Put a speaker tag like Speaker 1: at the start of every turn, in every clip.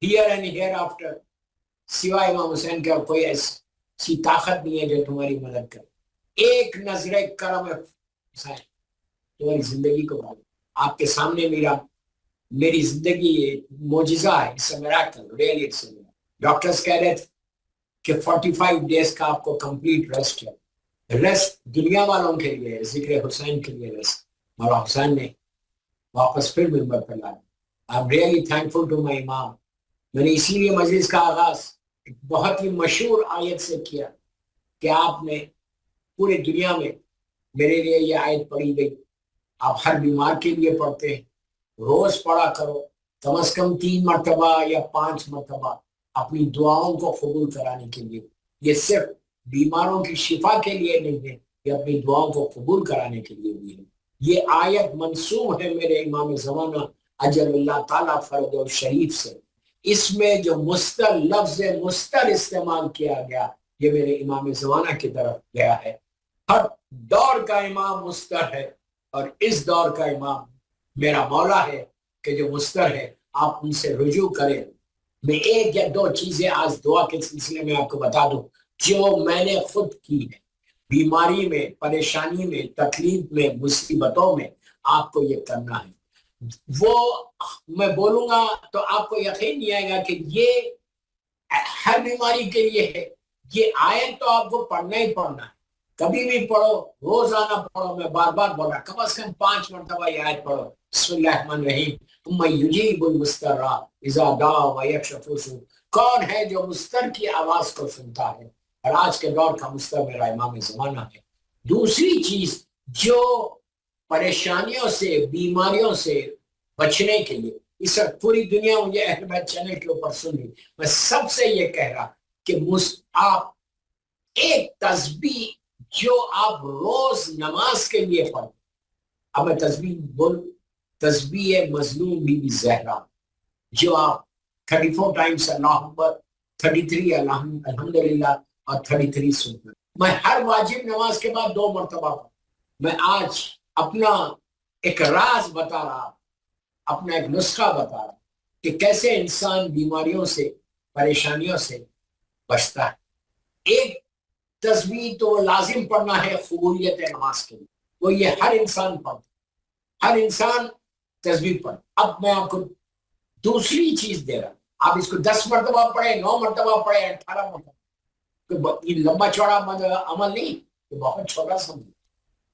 Speaker 1: Here and हियर after, सिवाय इमाम हुसैन का कोई ऐसी ताकत नहीं है जो तुम्हारी मदद करे। एक नजर करम हुसैन तुम्हारी जिंदगी को बदल। आपके सामने मेरी जिंदगी मोजिजा है, it's a miracle, really it's a miracle. Doctors कह रहे थे कि 45 डेज का आपको कंप्लीट रेस्ट है। रेस्ट दुनिया वालों के लिए है, जिक्र हुसैन के लिए रेस्ट मौला हुसैन ने वापस फिर मिंबर पर लाया। I am really thankful to my imam. मैंने इसीलिए मजलिस का आगाज एक बहुत ही मशहूर आयत से किया कि आपने पूरी दुनिया में मेरे लिए ये आयत पढ़ी गई। आप हर बीमार के लिए पढ़ते हैं, रोज पढ़ा करो, कम से कम 3 मरतबा या 5 मरतबा अपनी दुआओं को कबूल कराने के लिए। ये सिर्फ बीमारों की शिफा के लिए नहीं है, ये अपनी दुआओं को कबूल कराने के लिए भी है। ये आयत मंसूब है मेरे इमाम ज़माना अजल्लाह ताला फरद शरीफ से। इसमें जो मुस्तर लफ्ज मुस्तर इस्तेमाल किया गया, ये मेरे इमाम ज़माना की तरफ गया है। हर दौर का इमाम मुस्तर है और इस दौर का इमाम मेरा मौला है कि जो मुस्तर है, आप उनसे रुजू करें। मैं एक या दो चीजें आज दुआ के सिलसिले में आपको बता दूं जो मैंने खुद की है। बीमारी में, परेशानी में, तकलीफ में, मुसीबतों में आपको ये करना है। वो मैं बोलूंगा तो आपको यकीन नहीं आएगा कि ये हर बीमारी के लिए है। ये आयत तो आपको पढ़ना ही पढ़ना है, कभी भी पढ़ो, रोजाना पढ़ो। मैं बार बार बोला कम से कम 5 मरतबा ये आयत पढ़ो। बिस्मिल्लाहिर्रहमानिर्रहीम, युजीबुल मुस्तर्रा इज़ा दआ व यक्शिफु सू। कौन है जो मुस्तर की आवाज को सुनता है? और आज के दौर का मुस्तर मेरा इमाम ज़माना है। दूसरी चीज, जो परेशानियों से, बीमारियों से बचने के लिए, इस वक्त पूरी दुनिया मुझे अहले बैत चैनल के ऊपर सुन रही, मैं सबसे ये कह रहा कि आप एक तस्बीह जो आप रोज नमाज के लिए पढ़ो। अब मैं तस्बीह बोलूं, तस्बीह मजलूम बीबी ज़हरा, जो आप 34 टाइम्स अल्लाह अकबर, 33 अल्हम्दुलिल्लाह और 33 सुन्नत। मैं हर वाजिब नमाज के बाद 2 मरतबा पढ़ूं। मैं आज अपना एक राज बता रहा, अपना एक नुस्खा बता रहा कि कैसे इंसान बीमारियों से, परेशानियों से बचता है। एक तस्बीह तो लाजिम पढ़ना है कबूलियत नमाज के लिए, वो ये हर इंसान पढ़ता, हर इंसान तस्बीह पढ़। अब मैं आपको दूसरी चीज दे रहा हूं, आप इसको 10 मरतबा पढ़े, 9 मरतबा पढ़े, 18 मरतबा, ये लंबा चौड़ा अमल नहीं, ये बहुत छोटा सा।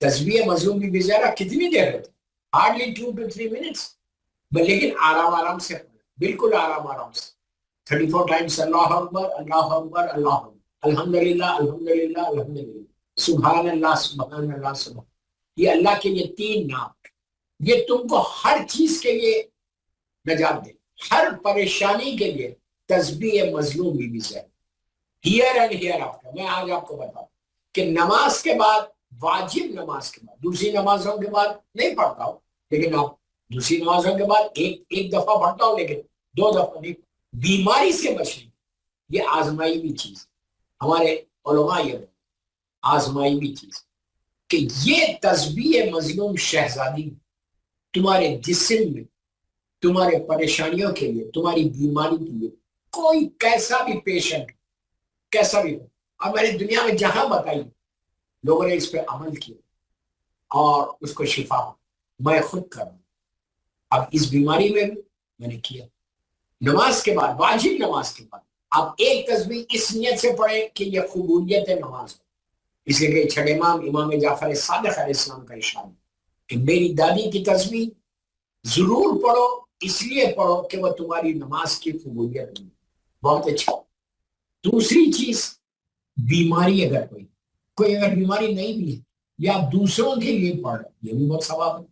Speaker 1: तस्बीह मजलूम बीबी ज़हरा कितनी देर होती? हार्डली 2 to 3 मिनट्स, लेकिन आराम आराम से पढ़े, बिल्कुल आराम आराम से। 34 टाइम्स अल्लाह अकबर, अल्लाह अकबर, अल्लाह अकबर, अल्हम्दुलिल्लाह, अल्हम्दुलिल्लाह, अल्हम्दुलिल्लाह, सुभान अल्लाह, सुभान अल्लाह, सुभान। ये अल्लाह के ये 3 नाम, ये तुमको हर चीज के लिए नजात दे, हर परेशानी के लिए। तस्बीह मजलूम बीबी ज़हरा, हियर एंड हियर आफ्टर। मैं आज आपको बताऊं कि नमाज के बाद, वाजिब नमाज के बाद, दूसरी नमाजों के बाद नहीं पढ़ता हूं, लेकिन आप दूसरी नमाजों के बाद एक दफा पढ़ता हूं, लेकिन 2 दफा नहीं। बीमारी से बचने, ये आजमाई भी चीज, हमारे उलमा ये आजमाई भी चीज कि ये तस्बीह मजलूम शहजादी तुम्हारे जिस्म में, तुम्हारे परेशानियों के लिए, तुम्हारी बीमारी के लिए, कोई कैसा भी पेशेंट, कैसा भी हो, और मैंने दुनिया में जहां बताई लोगों ने इस पे अमल किया और उसको शिफा हो। मैं खुद कर रहा हूं, अब इस बीमारी में भी मैंने किया। नमाज के बाद, वाजिब नमाज के बाद आप एक तस्बीह इस नियत से पढ़े कि यह कबूलियत नमाज हो। इसलिए कि छठे इमाम इमाम जाफर सादिक अलैहिस्सलाम का इरशाद है कि मेरी दादी की तस्बीह जरूर पढ़ो, इसलिए पढ़ो कि वह तुम्हारी नमाज की कबूलियत हो। बहुत अच्छा। दूसरी चीज, बीमारी अगर कोई अगर बीमारी नहीं भी है, या आप दूसरों के लिए पढ़ रहे, ये भी बहुत सवाब है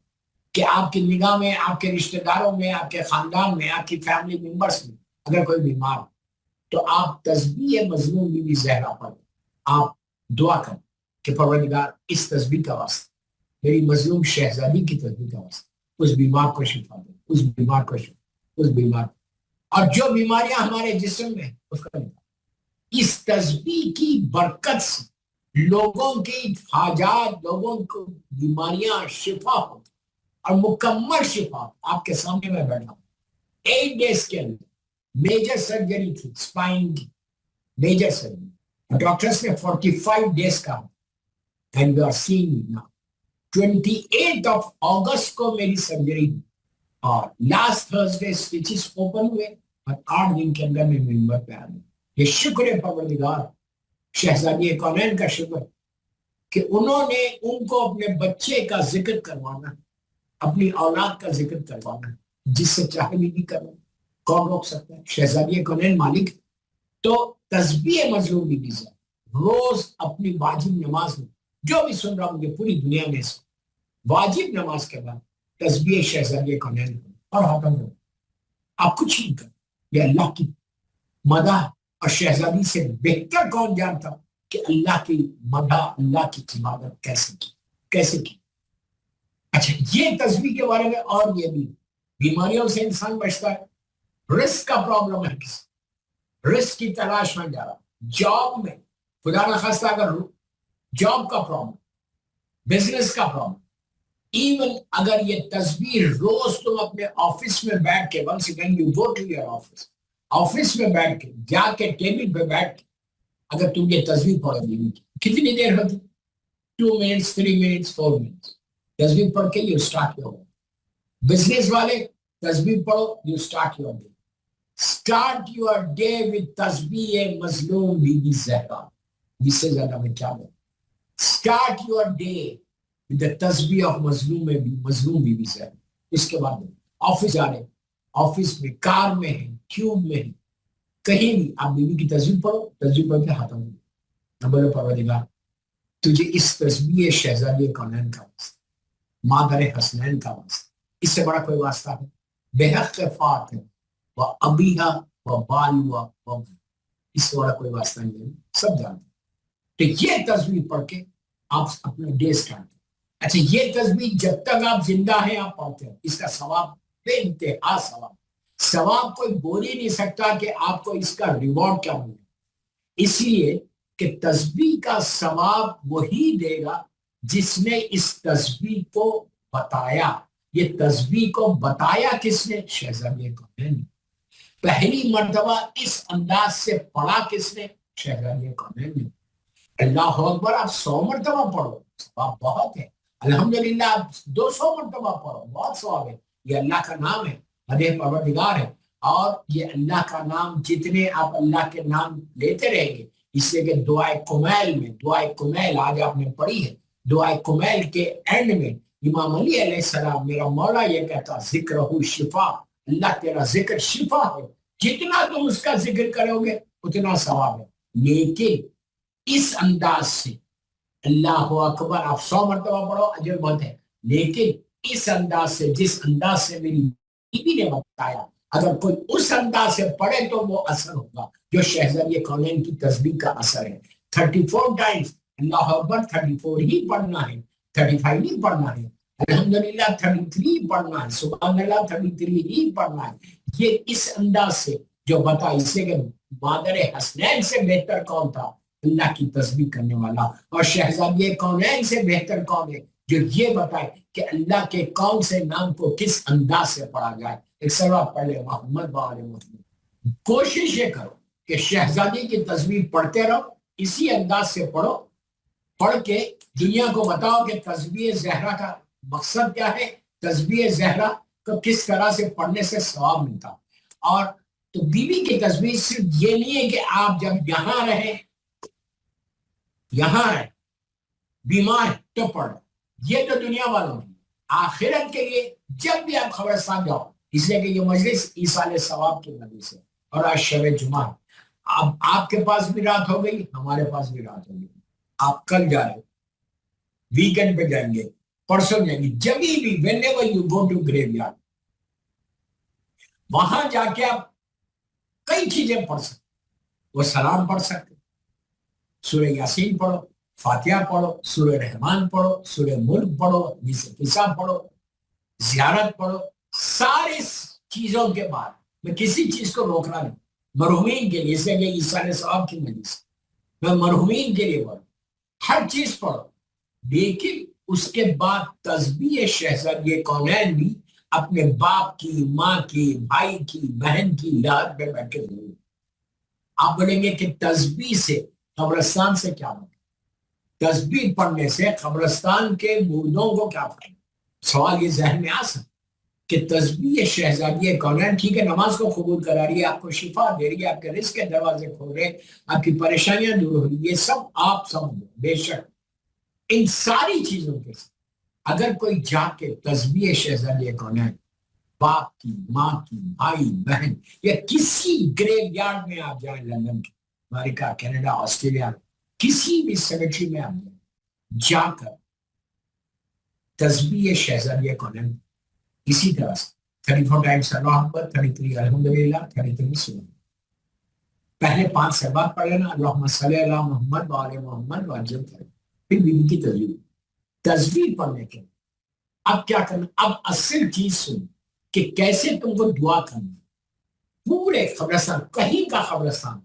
Speaker 1: कि आपकी निगाह में, आपके रिश्तेदारों में, आपके खानदान में, आपकी फैमिली मेंबर्स में अगर कोई बीमार हो, तो आप तस्बीह मजलूम बीबी ज़हरा पढ़, आप दुआ करें कि परवरदिगार इस तस्बीह का वास्ता, मेरी मजलूम शहजादी की तस्बीह का वास्ता, उस बीमार को शिफा दे, उस बीमार को शिफा, उस बीमार, और जो बीमारियां हमारे जिस्म में उसका निकाल। इस तस्बीह की बरकत से लोगों की हाजात, लोगों को बीमारियां शिफा होती और मुकम्मल शिफा। आपके सामने मैं बैठा हूं, 8 डेज के अंदर मेजर सर्जरी थी स्पाइन की, मेजर सर्जरी। डॉक्टर्स ने 45 डेज का, and we are seeing now 28 अगस्त को मेरी सर्जरी हुई और लास्ट थर्सडे स्टिचेस ओपन हुए और 8 दिन के अंदर मैं मेंबर पे आ गया। ये शुक्र है परवरदिगार, शहजादी कौनैन का शुक्र कि उन्होंने उनको अपने बच्चे का जिक्र करवाना, अपनी औलाद का जिक्र करवाना, जिससे चाहे भी करना, कौन रोक सकता है? शहजादी कौनैन मालिक। तो तस्बीह मजलूम बीबी से रोज अपनी वाजिब नमाज में, जो भी सुन रहा मुझे पूरी दुनिया में से, वाजिब नमाज के बाद तस्बीह शहजादी कौनैन और खत्म हो। आप कुछ नहीं कर, ये अल्लाह की मदह, और शहजादी से बेहतर कौन जानता कि अल्लाह की मदह, अल्लाह की इबादत कैसे की। अच्छा, ये तस्बीह के बारे में, और ये भी बीमारियों से इंसान बचता है। रिस्क का प्रॉब्लम है, किसी रिस्क की तलाश में जा रहा, जॉब में खुदा न खास्ता अगर जॉब का प्रॉब्लम, बिजनेस का प्रॉब्लम, इवन अगर ये तस्बीह रोज तुम अपने ऑफिस में बैठ के, once when you go to your office, office में बैठ के, जाके टेबल पे बैठ के अगर तुम ये तस्बीह पढ़ोगे, कितनी देर होती? 2 मिनट्स, 3 मिनट्स, 4 मिनट्स तस्बीह पढ़ के you start your day. Business वाले तस्बीह पढ़ो, you start your day. Start your day with तस्बीह मजलूम बीबी ज़हरा। इससे ज्यादा मैं क्या बोलूं? Start your day with the तस्बीह ऑफ मजलूम बीबी ज़हरा। इसके बाद ऑफिस जा रहे, ऑफिस में, कार में है, ट्यूब में है, कहीं भी आप बीबी की तस्बीह पढ़ो, तस्बीह पढ़ के हाथों में बोलो परवरदिगार तुझे इस तस्बीह शहजादी कौनैन का वास्ता, मादर हसनैन का वास्ता, इससे बड़ा कोई वास्ता है? बेहक फात है व अबीहा व बालुआ व, इससे बड़ा कोई वास्ता नहीं है, सब जानते हैं। तो ये तस्बीह पढ़ के आप अपना डे स्टार्ट करें। अच्छा, ये तस्बीह जब तक आप जिंदा हैं आप पढ़ते हैं, इसका सवाब बेइंतहा सवाब कोई बोल ही नहीं सकता कि आपको इसका रिवॉर्ड क्या मिले। इसलिए कि तस्बीह का सवाब वही देगा जिसने इस तस्बीह को बताया। ये तस्बीह को बताया किसने? शहजादी कौनैन। पहली मर्तबा इस अंदाज से पढ़ा किसने? शहजादी कौनैन ने। अल्लाह अकबर, आप 100 मर्तबा पढ़ो, सवाब बहुत है। अल्हम्दुलिल्लाह, आप 200 मर्तबा पढ़ो, बहुत सवाब है। ये अल्लाह का नाम है, मदह परवरदिगार है। और ये अल्लाह का नाम, जितने आप अल्लाह के नाम लेते रहेंगे, इसलिए कि दुआए कुमैल में, दुआए कुमैल आज आपने पढ़ी है, दुआए कुमैल के एंड में इमाम अली अलैहिस्सलाम, मेरा मौला ये कहता, जिक्र शिफा, अल्लाह तेरा जिक्र शिफा है, जितना तुम उसका जिक्र करोगे उतना सवाब है। लेकिन इस अंदाज से, अल्लाह अकबर, आप 100 मरतबा पढ़ो, अजर बहुत है, लेकिन इस अंदाज से, जिस अंदाज से मेरी बीवी ने बताया, अगर कोई उस अंदाज से पढ़े तो वो असर होगा जो शहजादी कौनैन की तस्बीह का असर है। 34 टाइम्स अल्लाह अकबर 34 ही पढ़ना है, 35 नहीं पढ़ना है, अल्हम्दुलिल्लाह 33 पढ़ना है, सुभान अल्लाह 33 ही पढ़ना है। ये इस अंदाज से जो बता, इससे कि मादर हसनैन से बेहतर कौन था? अल्लाह की तस्बीह करने वाला। और शहजादी कौनैन से बेहतर कौन है जो ये बताए कि अल्लाह के कौन से नाम को किस अंदाज से पढ़ा जाए। एक सवा पढ़ ले, मोहम्मद वाले मोहम्मद। कोशिश ये करो कि शहजादी की तस्बीह पढ़ते रहो, इसी अंदाज से पढ़ो, पढ़ के दुनिया को बताओ कि तस्बीह ज़हरा का मकसद क्या है, तस्बीह ज़हरा को किस तरह से पढ़ने से सवाब मिलता। और तो बीवी की तस्बीह सिर्फ ये नहीं है कि आप जब यहाँ रहे, बीमार तो पढ़, ये तो दुनिया वालों की। आखिरत के लिए जब भी आप खबरस्तान जाओ, इसलिए कि ये मजलिस ईसाले सवाब की मजलिस है। और आज शब जुमा, अब आपके पास भी रात हो गई, हमारे पास भी रात हो गई। आप कल जा रहे, वीकेंड पे जाएंगे, परसों जाएंगे, जब भी whenever you go to graveyard, वहां जाके आप कई चीजें पढ़ सकते। वो सलाम पढ़ सकते, सूरह यासीन पढ़ो, फातिहा पढ़ो, सूरह रहमान पढ़ो, सूरह मुल्क पढ़ो, निसा पढ़ो, ज़ियारत पढ़ो। सारी चीजों के बाद मैं किसी चीज को रोकना नहीं, मरहुमीन के लिए, इसलिए ईसाले सवाब की मजलिस, मैं मरहुमीन के लिए पढ़ो, हर चीज पढ़ो। लेकिन उसके बाद तस्बीह शहजादी कौनैन भी اپنے باپ کی، ماں کی، بھائی کی، بہن کی لحد میں بیٹھ کے ضرور. آپ بولیں گے کہ تسبیح سے قبرستان سے کیا مطلب؟ تسبیح پڑھنے سے قبرستان کے مردوں کو کیا فائدہ؟ سوال یہ ذہن میں آ سکتا کہ تسبیح شہزادی کونین ٹھیک ہے نماز کو قبول کرا رہی ہے، آپ کو شفا دے رہی ہے، آپ کے رزق کے دروازے کھول رہے، آپ کی پریشانیاں دور ہو رہی، یہ سب آپ سمجھو. بے شک ان ساری چیزوں کے ساتھ اگر کوئی جا کے تسبیح شہزادی کونین باپ کی، ماں کی، بھائی بہن، یا کسی گریو یارڈ میں آپ جائیں، لندن کے، امریکہ، کینیڈا، آسٹریلیا، کسی بھی سیمیٹری میں آپ جائیں، جا کر تسبیح شہزادی کونین اسی طرح سے 34 ٹائمس اللہ اکبر، 33 الحمدللہ، 33 سبحان، پہلے 5 سلوات پڑھ لینا، اللہم صلی علی محمد وعلی محمد وعجل کریں، پھر بیوی کی تسبیح پڑھنے کے. اب کیا کرنا؟ اب اصل چیز سن کہ کیسے تم کو دعا کرنا. پورے قبرستان، کہیں کا قبرستان،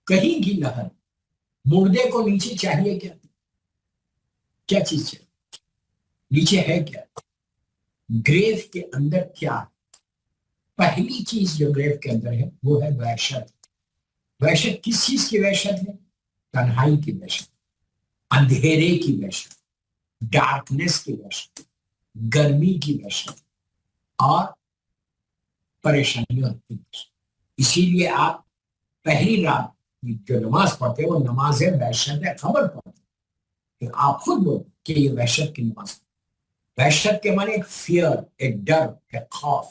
Speaker 1: کہیں کی لہر، مردے کو نیچے چاہیے کیا؟ کیا چیز چاہیے؟ نیچے ہے کیا؟ گریو کے اندر کیا ہے؟ پہلی چیز جو گریو کے اندر ہے وہ ہے وحشت. وحشت کس چیز کی وحشت ہے؟ تنہائی کی وحشت، اندھیرے کی وحشت، ڈارکنیس کی وحشت، گرمی کی وحشت اور پریشانیوں کی وحشت. اسی لیے آپ پہلی رات جو نماز پڑھتے ہیں وہ نماز وحشت خبر پڑھتے ہیں، کہ آپ خود بولیں کہ یہ وحشت کی نماز. وحشت کے معنی ایک فیئر، ایک ڈر، ایک خوف.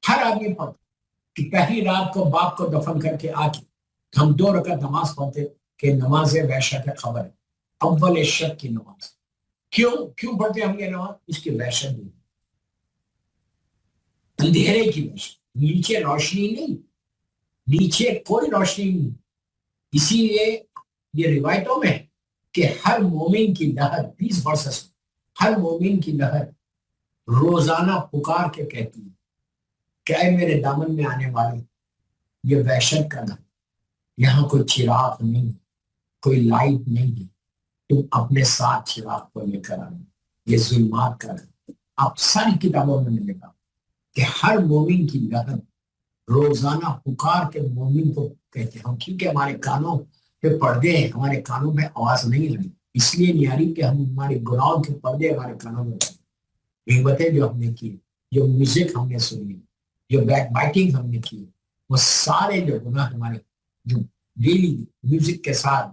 Speaker 1: ہر آدمی پڑھتا کہ پہلی رات کو باپ کو دفن کر کے آ کے ہم 2 رکعت نماز پڑھتے کہ نماز وحشت خبر ہے، اول شک کی نماز. کیوں پڑھتے ہم یہ نماز؟ اس کی وحشت نہیں، اندھیرے کی وحشت. نیچے روشنی نہیں، نیچے کوئی روشنی نہیں. اسی لیے یہ روایتوں میں کہ ہر مومن کی لہر 20 ورسز، ہر مومن کی لہر روزانہ پکار کے کہتی ہے کہ اے میرے دامن میں آنے والے، یہ وحشت کا نام، یہاں کوئی چراغ نہیں، کوئی لائٹ نہیں ہے، تم اپنے ساتھ چراغ کو لے کر آنا، یہ ظلمات کا نام. آپ ساری کتابوں میں نے لکھا کہ ہر مومن کی لہر روزانہ پکار کے مومن کو کہتے ہیں. کیونکہ ہمارے کانوں پہ پردے ہیں، ہمارے کانوں میں آواز نہیں آ رہی، اس لیے نہیں آ رہی کہ ہم ہمارے گناہوں کے پردے ہمارے کانوں میں غیبتیں جو ہم نے کی، جو میوزک ہم نے سنی، جو بیک بائٹنگ ہم نے کی، وہ سارے جو گناہ ہمارے جو ڈیلی میوزک کے ساتھ،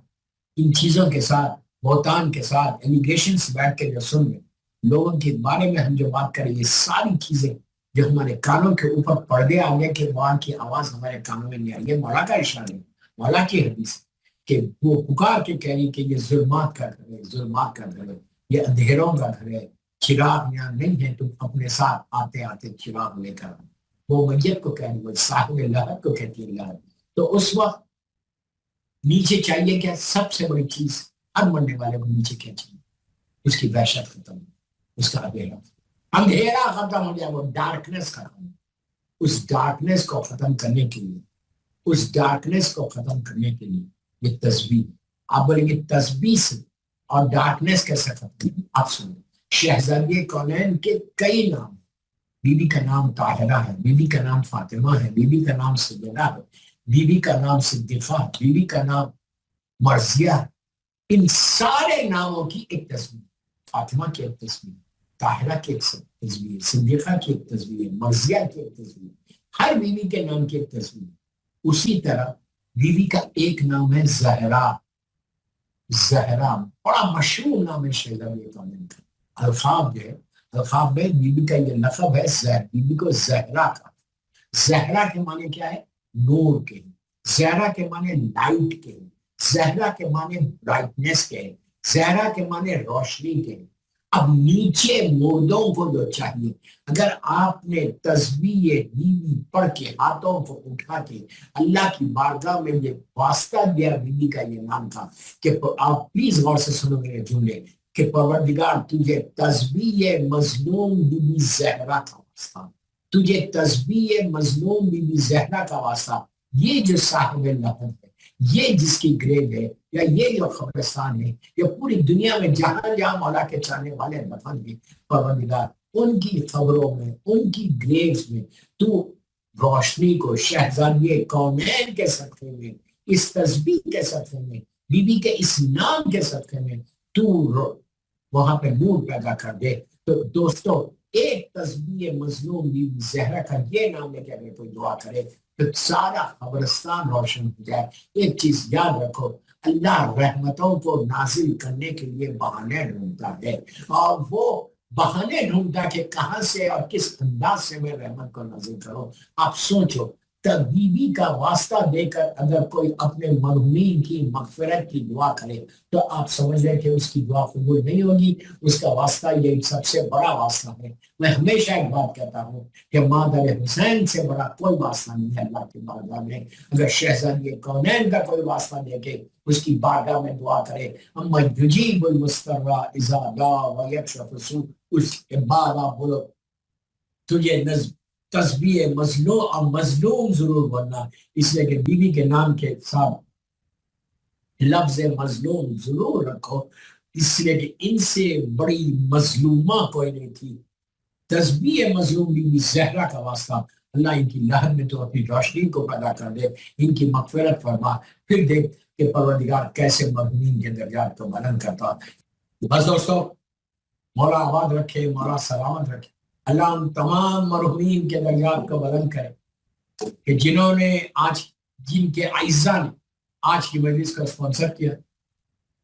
Speaker 1: ان چیزوں کے ساتھ، بہتان کے ساتھ، ایلیگیشن سے بیٹھ کے جو سن رہے لوگوں کے بارے میں ہم جو بات کریں، یہ ساری چیزیں جو ہمارے کانوں کے اوپر پردے آنے کے بعد کی آواز ہمارے کانوں میں نہیں آئی. یہ مولا کا اشارہ ہے، مولا کی حدیث کہ وہ پکار کے کہہ رہی کہ یہ ظلمات کا گھر ہے، ظلمات کا گھر ہے، یہ اندھیروں کا گھر ہے، چراغ یہاں نہیں ہے، تم اپنے ساتھ آتے آتے چراغ لے کر. وہ میت کو کہہ رہی، وہ صاحب لہر کو کہتی ہے لہر. تو اس وقت نیچے چاہیے کیا؟ سب سے بڑی چیز ہر مرنے والے کو نیچے کیا چاہیے؟ اس کی وحشت ختم، اس کا اندھیرا ختم ہو جائے، وہ ڈارکنیس ختم. اس ڈارکنیس کو ختم کرنے کے لیے، اس ڈارکنیس کو ختم کرنے کے لیے یہ تسبیح. آپ بولیں گے تسبیح سے اور ڈارکنیس کیسے ختم؟ آپ سنیں، شہزادی کونین کے کئی نام، بی بی کا نام طاہرہ ہے، بی بی کا نام فاطمہ ہے، بی بی کا نام سیدہ ہے، بی بی کا نام صدیقہ ہے، بی بی کا نام مرضیہ ہے. ان سارے ناموں کی ایک تصویر، فاطمہ کی ایک تصویر، طاہرہ کی ایک تصویر، صدیقہ کی ایک تصویر، مرضیہ کی ایک تصویر، ہر بیوی کے نام کی ایک تصویر. اسی طرح بیوی کا ایک نام ہے زہرا. زہرا بڑا مشہور نام ہے شہزادی کونین کا. القاب جو ہے، القاب میں بیوی کا یہ لقب ہے، بیوی کو زہرا کا. زہرا کے معنی کیا ہے؟ نور کے. زہرا کے معنی لائٹ کے، زہرا کے معنی برائٹنس کے، زہرا کے معنی روشنی کے. اب نیچے مردوں کو جو چاہیے، اگر آپ نے تسبیح بیوی پڑھ کے ہاتھوں کو اٹھا کے اللہ کی بارگاہ میں یہ واسطہ دیا بیوی کا یہ نام تھا کہ آپ پلیز غور سے سنو میرے جملے کہ پروردگار تجھے تسبیح مظلوم بیوی زہرا کا واسطہ، تجھے تسبیح مظلوم بیوی زہرا کا واسطہ، یہ جو صاحب لہر ہے، یہ جس کی گریو ہے، یا یہ جو قبرستان ہے، یا پوری دنیا میں جہاں جہاں مولا کے چاہنے والے دفن ہیں، پروردگار ان کی خبروں میں، ان کی گریوز میں تو روشنی کو شہزادی کونین کے صدقے میں، اس تسبیح کے صدقے میں، بی بی کے اس نام کے صدقے میں تو وہاں پہ نور پیدا کر دے۔ تو دوستو ایک تسبیح مظلوم بی بی زہرا کا یہ نام لے کے اگر کوئی دعا کرے تو سارا قبرستان روشن ہو جائے۔ ایک چیز یاد رکھو، اللہ رحمتوں کو نازل کرنے کے لیے بہانے ڈھونڈتا ہے، اور وہ بہانے ڈھونڈتا کہ کہاں سے اور کس انداز سے میں رحمت کو نازل کروں۔ آپ سوچو، بی بی کا واسطہ دے کر اگر کوئی اپنے مرحومین کی مغفرت کی دعا کرے تو آپ سمجھ لیں کہ اس کی دعا قبول نہیں ہوگی۔ اس کا واسطہ یہ سب سے بڑا واسطہ ہے۔ میں ہمیشہ ایک بات کہتا ہوں کہ مادر حسین سے بڑا کوئی واسطہ نہیں ہے اللہ کے بارگاہ میں۔ اگر شہزادی کونین کا کوئی واسطہ دے کے اس کی بارگاہ میں دعا کرے، اما یجیب المضطر اذا دعا ویکشف السوء، اس کے بعد آپ بولو تو یہ تسبیح مظلوم اور مظلوم ضرور بننا، اس لیے کہ بی بی کے نام کے ساتھ لفظ مظلوم ضرور رکھو، اس لیے کہ ان سے بڑی مظلومہ کوئی نہیں تھی۔ تسبیح مظلوم بی بی زہرا کا واسطہ، اللہ ان کی لہر میں تو اپنی روشنی کو پیدا کر دے، ان کی مغفرت فرما، پھر دیکھ کہ پروردگار کیسے مرحومین کے درجات کو بلند کرتا۔ بس دوستو، مولا آباد رکھے، مولا سلامت رکھے، اللہ ان تمام مرحومین کے درجات کو بلند کرے کہ جنہوں نے آج، جن کے اعزاء نے آج کی مجلس کو اسپانسر کیا،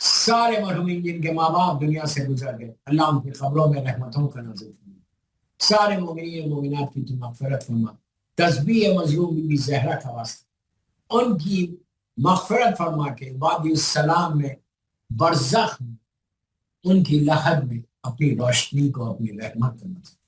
Speaker 1: سارے مرحومین جن کے ماں باپ دنیا سے گزر گئے، اللہ ان کی قبروں میں رحمتوں کا نازل فرما، سارے مومنین و مومنات کی تو مغفرت فرما۔ تسبیح مظلوم بی بی زہرا کا واسطہ ان کی مغفرت فرما کے وادی السلام میں، برزخ میں، ان کی لہر میں اپنی روشنی کو، اپنی رحمت کو نازل